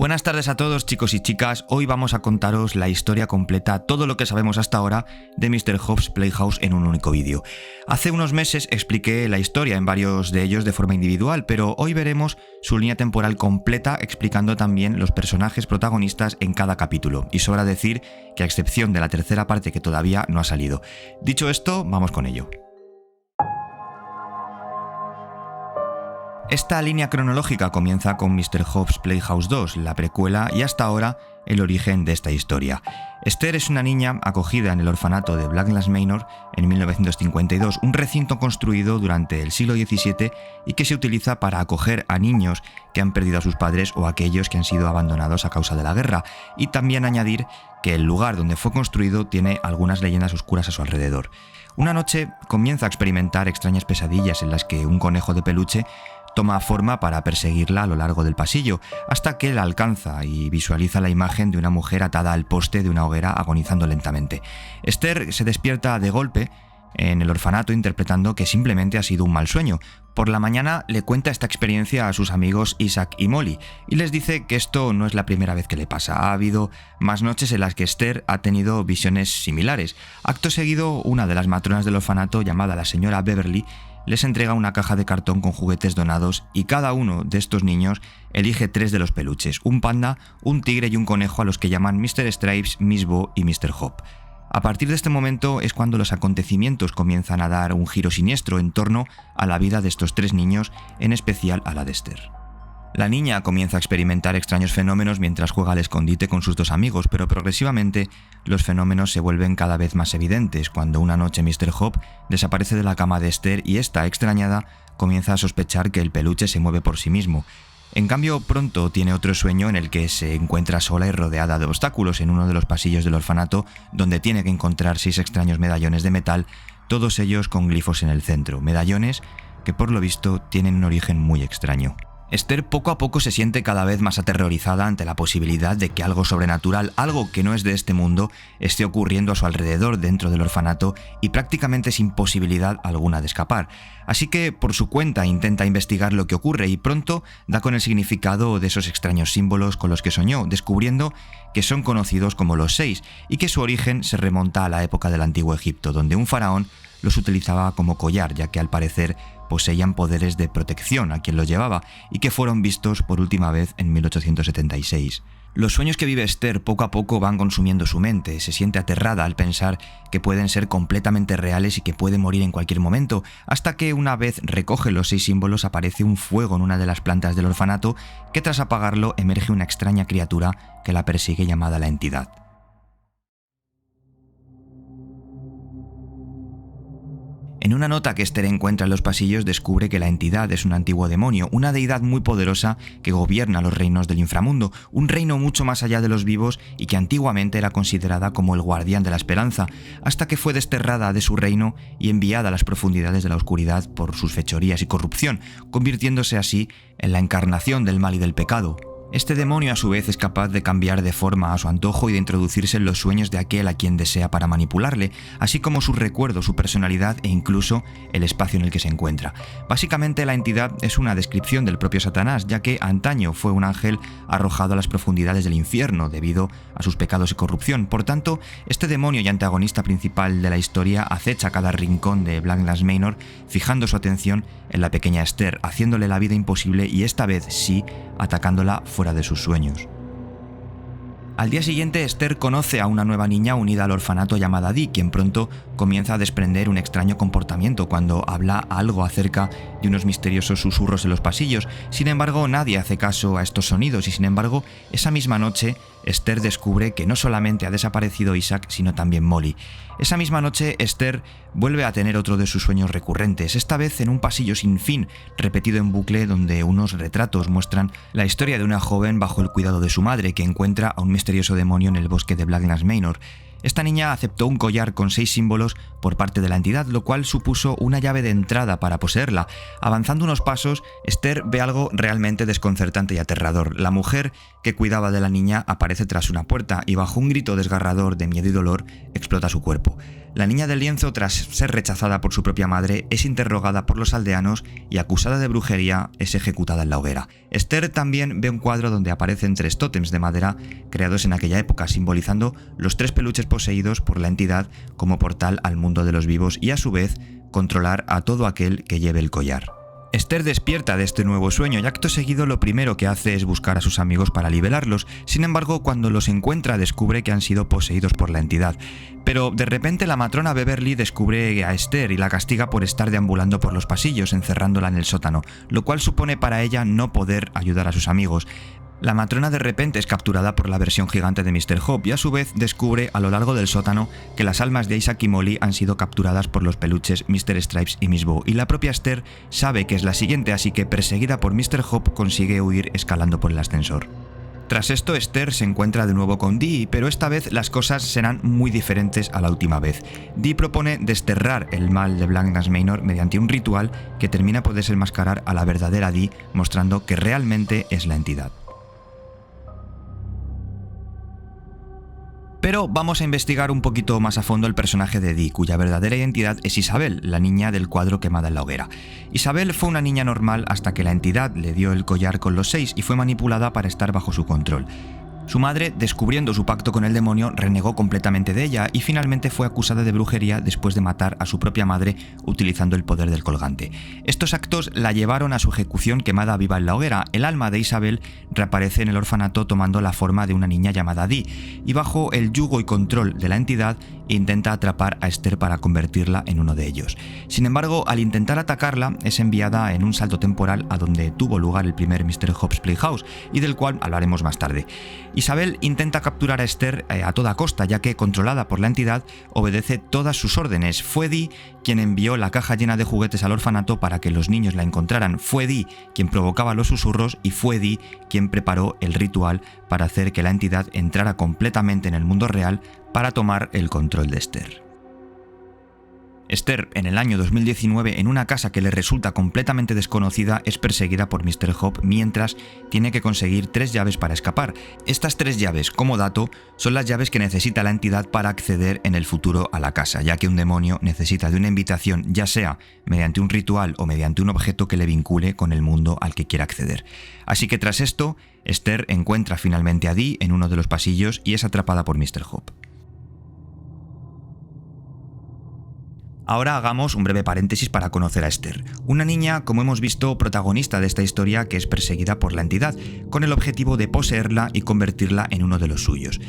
Buenas tardes a todos, chicos y chicas. Hoy vamos a contaros la historia completa, todo lo que sabemos hasta ahora de Mr. Hobbs Playhouse en un único vídeo. Hace unos meses expliqué la historia en varios de ellos de forma individual, pero hoy veremos su línea temporal completa explicando también los personajes protagonistas en cada capítulo. Y sobra decir que a excepción de la tercera parte que todavía no ha salido. Dicho esto, vamos con ello. Esta línea cronológica comienza con Mr. Hobbs Playhouse 2, la precuela y hasta ahora el origen de esta historia. Esther es una niña acogida en el orfanato de Blacklands Manor en 1952, un recinto construido durante el siglo XVII y que se utiliza para acoger a niños que han perdido a sus padres o aquellos que han sido abandonados a causa de la guerra, y también añadir que el lugar donde fue construido tiene algunas leyendas oscuras a su alrededor. Una noche comienza a experimentar extrañas pesadillas en las que un conejo de peluche toma forma para perseguirla a lo largo del pasillo, hasta que la alcanza y visualiza la imagen de una mujer atada al poste de una hoguera agonizando lentamente. Esther se despierta de golpe en el orfanato interpretando que simplemente ha sido un mal sueño. Por la mañana le cuenta esta experiencia a sus amigos Isaac y Molly y les dice que esto no es la primera vez que le pasa. Ha habido más noches en las que Esther ha tenido visiones similares. Acto seguido, una de las matronas del orfanato, llamada la señora Beverly, les entrega una caja de cartón con juguetes donados y cada uno de estos niños elige 3 de los peluches, un panda, un tigre y un conejo a los que llaman Mr. Stripes, Miss Bo y Mr. Hop. A partir de este momento es cuando los acontecimientos comienzan a dar un giro siniestro en torno a la vida de estos 3 niños, en especial a la de Esther. La niña comienza a experimentar extraños fenómenos mientras juega al escondite con sus 2 amigos, pero progresivamente los fenómenos se vuelven cada vez más evidentes cuando una noche Mr. Hop desaparece de la cama de Esther y esta, extrañada, comienza a sospechar que el peluche se mueve por sí mismo. En cambio, pronto tiene otro sueño en el que se encuentra sola y rodeada de obstáculos en uno de los pasillos del orfanato, donde tiene que encontrar 6 extraños medallones de metal, todos ellos con glifos en el centro, medallones que por lo visto tienen un origen muy extraño. Esther poco a poco se siente cada vez más aterrorizada ante la posibilidad de que algo sobrenatural, algo que no es de este mundo, esté ocurriendo a su alrededor dentro del orfanato y prácticamente sin posibilidad alguna de escapar. Así que por su cuenta intenta investigar lo que ocurre y pronto da con el significado de esos extraños símbolos con los que soñó, descubriendo que son conocidos como los 6 y que su origen se remonta a la época del antiguo Egipto, donde un faraón los utilizaba como collar, ya que al parecer poseían poderes de protección a quien los llevaba y que fueron vistos por última vez en 1876. Los sueños que vive Esther poco a poco van consumiendo su mente, se siente aterrada al pensar que pueden ser completamente reales y que puede morir en cualquier momento, hasta que una vez recoge los 6 símbolos aparece un fuego en una de las plantas del orfanato que tras apagarlo emerge una extraña criatura que la persigue llamada la entidad. En una nota que Esther encuentra en los pasillos descubre que la entidad es un antiguo demonio, una deidad muy poderosa que gobierna los reinos del inframundo, un reino mucho más allá de los vivos y que antiguamente era considerada como el guardián de la esperanza, hasta que fue desterrada de su reino y enviada a las profundidades de la oscuridad por sus fechorías y corrupción, convirtiéndose así en la encarnación del mal y del pecado. Este demonio a su vez es capaz de cambiar de forma a su antojo y de introducirse en los sueños de aquel a quien desea para manipularle, así como sus recuerdos, su personalidad e incluso el espacio en el que se encuentra. Básicamente la entidad es una descripción del propio Satanás, ya que antaño fue un ángel arrojado a las profundidades del infierno debido a sus pecados y corrupción. Por tanto, este demonio y antagonista principal de la historia acecha cada rincón de Blacklands Manor, fijando su atención en la pequeña Esther, haciéndole la vida imposible y esta vez sí, atacándola fuera de sus sueños. Al día siguiente, Esther conoce a una nueva niña unida al orfanato llamada Dee, quien pronto comienza a desprender un extraño comportamiento cuando habla algo acerca de unos misteriosos susurros en los pasillos. Sin embargo, nadie hace caso a estos sonidos y sin embargo, esa misma noche, Esther descubre que no solamente ha desaparecido Isaac, sino también Molly. Esa misma noche, Esther vuelve a tener otro de sus sueños recurrentes, esta vez en un pasillo sin fin, repetido en bucle, donde unos retratos muestran la historia de una joven bajo el cuidado de su madre, que encuentra a un misterioso demonio en el bosque de Blacklands Manor. Esta niña aceptó un collar con 6 símbolos por parte de la entidad, lo cual supuso una llave de entrada para poseerla. Avanzando unos pasos, Esther ve algo realmente desconcertante y aterrador. La mujer que cuidaba de la niña aparece tras una puerta y bajo un grito desgarrador de miedo y dolor explota su cuerpo. La niña del lienzo, tras ser rechazada por su propia madre, es interrogada por los aldeanos y, acusada de brujería, es ejecutada en la hoguera. Esther también ve un cuadro donde aparecen 3 tótems de madera creados en aquella época, simbolizando los 3 peluches poseídos por la entidad como portal al mundo de los vivos y, a su vez, controlar a todo aquel que lleve el collar. Esther despierta de este nuevo sueño y acto seguido lo primero que hace es buscar a sus amigos para liberarlos. Sin embargo, cuando los encuentra descubre que han sido poseídos por la entidad. Pero de repente la matrona Beverly descubre a Esther y la castiga por estar deambulando por los pasillos, encerrándola en el sótano, lo cual supone para ella no poder ayudar a sus amigos. La matrona de repente es capturada por la versión gigante de Mr. Hope y, a su vez, descubre a lo largo del sótano que las almas de Isaac y Molly han sido capturadas por los peluches Mr. Stripes y Miss Bo, y la propia Esther sabe que es la siguiente, así que, perseguida por Mr. Hope, consigue huir escalando por el ascensor. Tras esto, Esther se encuentra de nuevo con Dee, pero esta vez las cosas serán muy diferentes a la última vez. Dee propone desterrar el mal de Blacklands Manor mediante un ritual que termina por desenmascarar a la verdadera Dee, mostrando que realmente es la entidad. Pero vamos a investigar un poquito más a fondo el personaje de Dee, cuya verdadera identidad es Isabel, la niña del cuadro quemada en la hoguera. Isabel fue una niña normal hasta que la entidad le dio el collar con los 6 y fue manipulada para estar bajo su control. Su madre, descubriendo su pacto con el demonio, renegó completamente de ella y finalmente fue acusada de brujería después de matar a su propia madre utilizando el poder del colgante. Estos actos la llevaron a su ejecución quemada viva en la hoguera. El alma de Isabel reaparece en el orfanato tomando la forma de una niña llamada Dee, y bajo el yugo y control de la entidad intenta atrapar a Esther para convertirla en uno de ellos. Sin embargo, al intentar atacarla, es enviada en un salto temporal a donde tuvo lugar el primer Mr. Hope's Playhouse, y del cual hablaremos más tarde. Isabel intenta capturar a Esther a toda costa, ya que, controlada por la entidad, obedece todas sus órdenes. Fue Dee quien envió la caja llena de juguetes al orfanato para que los niños la encontraran. Fue Dee quien provocaba los susurros y fue Dee quien preparó el ritual para hacer que la entidad entrara completamente en el mundo real para tomar el control de Esther. Esther, en el año 2019, en una casa que le resulta completamente desconocida, es perseguida por Mr. Hope mientras tiene que conseguir 3 llaves para escapar. Estas 3 llaves, como dato, son las llaves que necesita la entidad para acceder en el futuro a la casa, ya que un demonio necesita de una invitación, ya sea mediante un ritual o mediante un objeto que le vincule con el mundo al que quiera acceder. Así que tras esto, Esther encuentra finalmente a Dee en uno de los pasillos y es atrapada por Mr. Hope. Ahora hagamos un breve paréntesis para conocer a Esther, una niña, como hemos visto, protagonista de esta historia que es perseguida por la entidad, con el objetivo de poseerla y convertirla en uno de los suyos.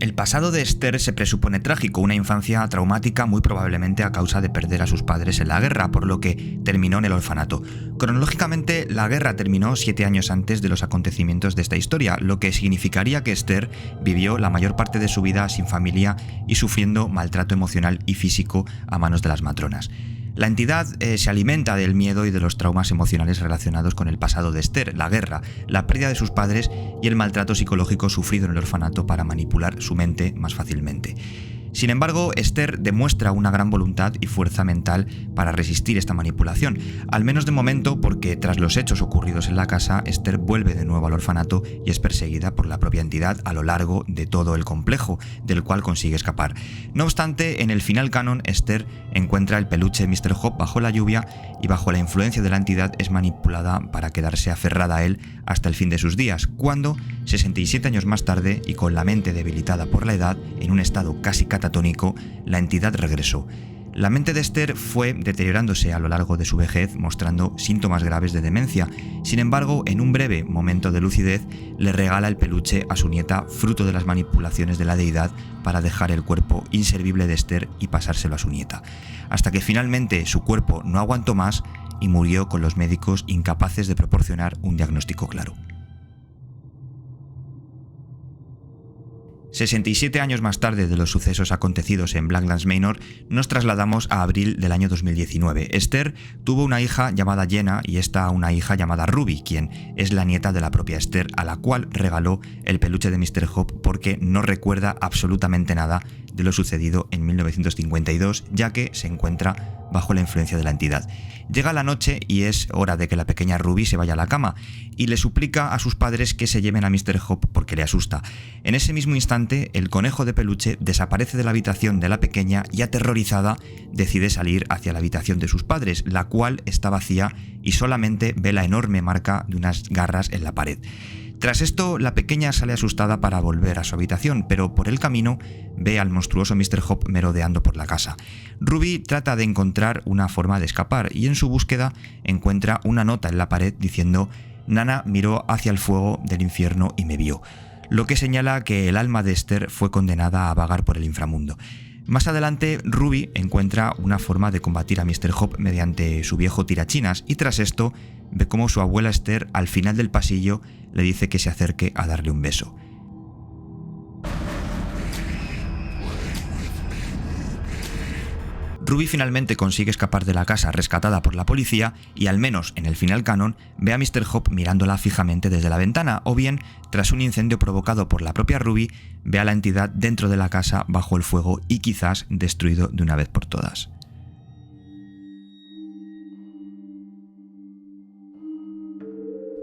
El pasado de Esther se presupone trágico, una infancia traumática muy probablemente a causa de perder a sus padres en la guerra, por lo que terminó en el orfanato. Cronológicamente, la guerra terminó 7 años antes de los acontecimientos de esta historia, lo que significaría que Esther vivió la mayor parte de su vida sin familia y sufriendo maltrato emocional y físico a manos de las matronas. La entidad se alimenta del miedo y de los traumas emocionales relacionados con el pasado de Esther, la guerra, la pérdida de sus padres y el maltrato psicológico sufrido en el orfanato para manipular su mente más fácilmente. Sin embargo, Esther demuestra una gran voluntad y fuerza mental para resistir esta manipulación, al menos de momento, porque tras los hechos ocurridos en la casa, Esther vuelve de nuevo al orfanato y es perseguida por la propia entidad a lo largo de todo el complejo, del cual consigue escapar. No obstante, en el final canon, Esther encuentra el peluche Mr. Hope bajo la lluvia y bajo la influencia de la entidad es manipulada para quedarse aferrada a él hasta el fin de sus días, cuando, 67 años más tarde y con la mente debilitada por la edad, en un estado casi catatónico, la entidad regresó. La mente de Esther fue deteriorándose a lo largo de su vejez, mostrando síntomas graves de demencia. Sin embargo, en un breve momento de lucidez, le regala el peluche a su nieta, fruto de las manipulaciones de la deidad, para dejar el cuerpo inservible de Esther y pasárselo a su nieta. Hasta que finalmente su cuerpo no aguantó más y murió con los médicos incapaces de proporcionar un diagnóstico claro. 67 años más tarde de los sucesos acontecidos en Blacklands Manor, nos trasladamos a abril del año 2019. Esther tuvo una hija llamada Jenna y esta una hija llamada Ruby, quien es la nieta de la propia Esther, a la cual regaló el peluche de Mr. Hope porque no recuerda absolutamente nada de lo sucedido en 1952, ya que se encuentra bajo la influencia de la entidad. Llega la noche y es hora de que la pequeña Ruby se vaya a la cama y le suplica a sus padres que se lleven a Mr. Hope porque le asusta. En ese mismo instante, el conejo de peluche desaparece de la habitación de la pequeña y, aterrorizada, decide salir hacia la habitación de sus padres, la cual está vacía y solamente ve la enorme marca de unas garras en la pared. Tras esto, la pequeña sale asustada para volver a su habitación, pero por el camino ve al monstruoso Mr. Hope merodeando por la casa. Ruby trata de encontrar una forma de escapar y en su búsqueda encuentra una nota en la pared diciendo: «Nana miró hacia el fuego del infierno y me vio», lo que señala que el alma de Esther fue condenada a vagar por el inframundo. Más adelante, Ruby encuentra una forma de combatir a Mr. Hope mediante su viejo tirachinas y tras esto ve cómo su abuela Esther al final del pasillo le dice que se acerque a darle un beso. Ruby finalmente consigue escapar de la casa rescatada por la policía y, al menos en el final canon, ve a Mr. Hope mirándola fijamente desde la ventana, o bien, tras un incendio provocado por la propia Ruby, ve a la entidad dentro de la casa bajo el fuego y quizás destruido de una vez por todas.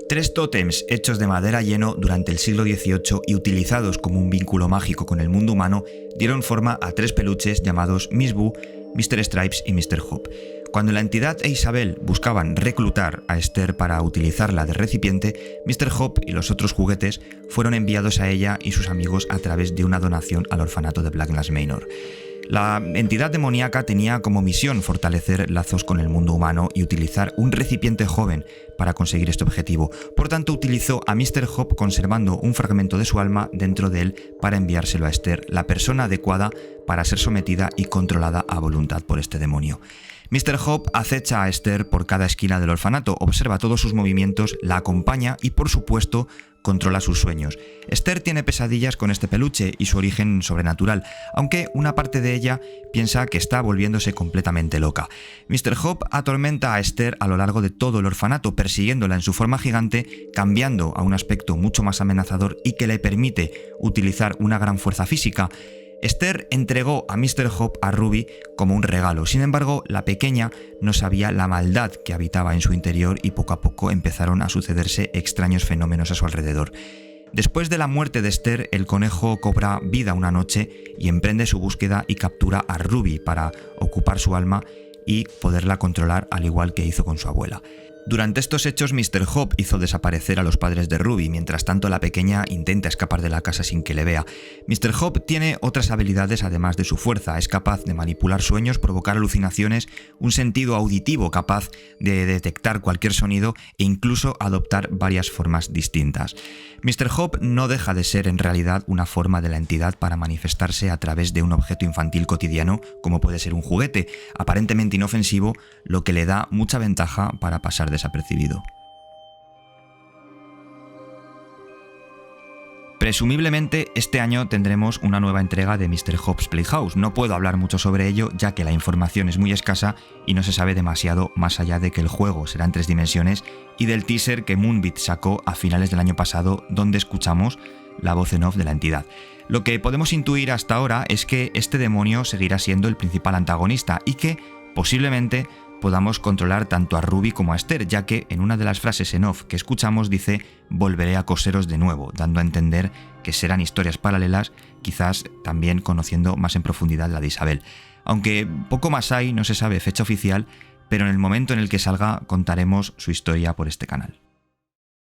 Tres tótems hechos de madera lleno durante el siglo XVIII y utilizados como un vínculo mágico con el mundo humano dieron forma a tres peluches llamados Miss Boo, Mr. Stripes y Mr. Hope. Cuando la entidad e Isabel buscaban reclutar a Esther para utilizarla de recipiente, Mr. Hope y los otros juguetes fueron enviados a ella y sus amigos a través de una donación al orfanato de Blacklands Manor. La entidad demoníaca tenía como misión fortalecer lazos con el mundo humano y utilizar un recipiente joven para conseguir este objetivo. Por tanto, utilizó a Mr. Hope conservando un fragmento de su alma dentro de él para enviárselo a Esther, la persona adecuada para ser sometida y controlada a voluntad por este demonio. Mr. Hope acecha a Esther por cada esquina del orfanato, observa todos sus movimientos, la acompaña y, por supuesto, controla sus sueños. Esther tiene pesadillas con este peluche y su origen sobrenatural, aunque una parte de ella piensa que está volviéndose completamente loca. Mr. Hope atormenta a Esther a lo largo de todo el orfanato, persiguiéndola en su forma gigante, cambiando a un aspecto mucho más amenazador y que le permite utilizar una gran fuerza física. Esther entregó a Mr. Hope a Ruby como un regalo. Sin embargo, la pequeña no sabía la maldad que habitaba en su interior y poco a poco empezaron a sucederse extraños fenómenos a su alrededor. Después de la muerte de Esther, el conejo cobra vida una noche y emprende su búsqueda y captura a Ruby para ocupar su alma y poderla controlar, al igual que hizo con su abuela. Durante estos hechos, Mr. Hope hizo desaparecer a los padres de Ruby, mientras tanto la pequeña intenta escapar de la casa sin que le vea. Mr. Hope tiene otras habilidades además de su fuerza, es capaz de manipular sueños, provocar alucinaciones, un sentido auditivo capaz de detectar cualquier sonido e incluso adoptar varias formas distintas. Mr. Hope no deja de ser en realidad una forma de la entidad para manifestarse a través de un objeto infantil cotidiano, como puede ser un juguete, aparentemente inofensivo, lo que le da mucha ventaja para pasar desapercibido. Presumiblemente este año tendremos una nueva entrega de Mr. Hope's Playhouse. No puedo hablar mucho sobre ello ya que la información es muy escasa y no se sabe demasiado más allá de que el juego será en 3 dimensiones y del teaser que Moonbeat sacó a finales del año pasado donde escuchamos la voz en off de la entidad. Lo que podemos intuir hasta ahora es que este demonio seguirá siendo el principal antagonista y que posiblemente podamos controlar tanto a Ruby como a Esther, ya que en una de las frases en off que escuchamos dice «volveré a coseros de nuevo», dando a entender que serán historias paralelas, quizás también conociendo más en profundidad la de Isabel. Aunque poco más hay, no se sabe fecha oficial, pero en el momento en el que salga contaremos su historia por este canal.